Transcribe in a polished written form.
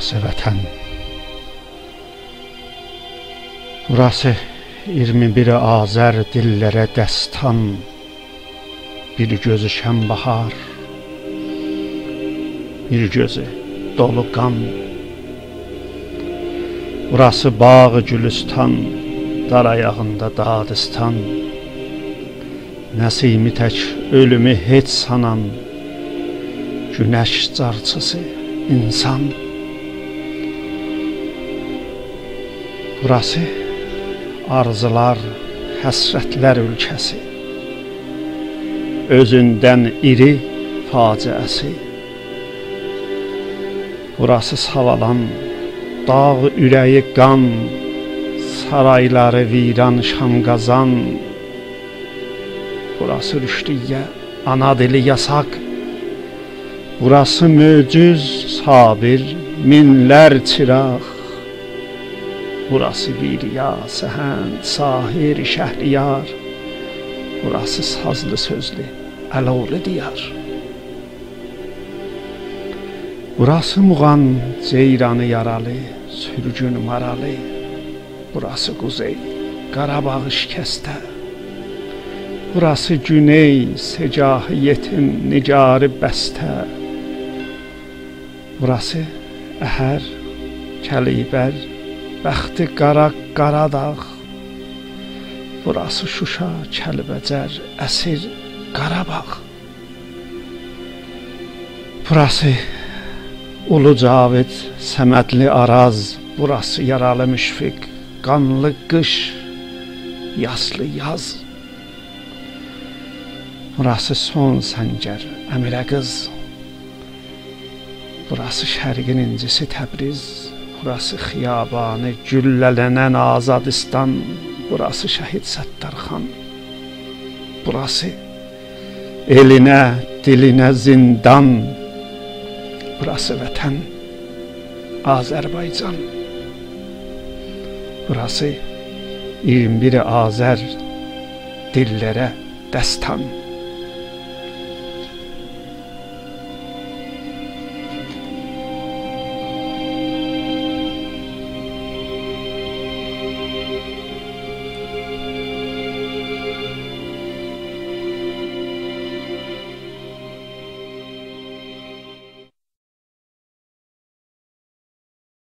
Burası vətən. Burası 21 Azər dillərə dəstan. Bir gözü şən bahar, bir gözü dolu qan. Burası bağı gülüstan, dar ayağında dadistan. Nəsimi tək ölümü heç sanan, günəş carçısı insan. Burası arzular, həsrətlər ölkəsi, özündən iri faciəsi. Burası savalan, dağ ürəyi qan, sarayları viran şamqazan. Burası rüşdiyyə, ana dili yasaq. Burası möcüz, sabir, minlər çıraq. Burası bir ya, səhənd, sahir, şəhriyar. Burası sazlı sözlü, əlovlu diyar. Burası muğan, ceyranı yaralı, sürgün maralı. Burası quzey, Qarabağ şikəstə. Burası güney, secahı yetim, nigarı bəstə. Burası əhər, kəlibər, bəxti qara Qaradağ. Burası Şuşa, Kəlbəcər, əsir Qarabağ. Burası Ulu Cavid, Səmədli Araz. Burası yaralı müşfiq, qanlı qış, yaslı yaz. Burası son səngər, Əmirə qız. Burası şərqin incisi Təbriz. Burası xiyabanı, güllələnən Azadistan. Burası şəhid Səttarxan. Burası elinə, dilinə zindan. Burası vətən, Azərbaycan. Burası 21 Azər dillərə dəstan.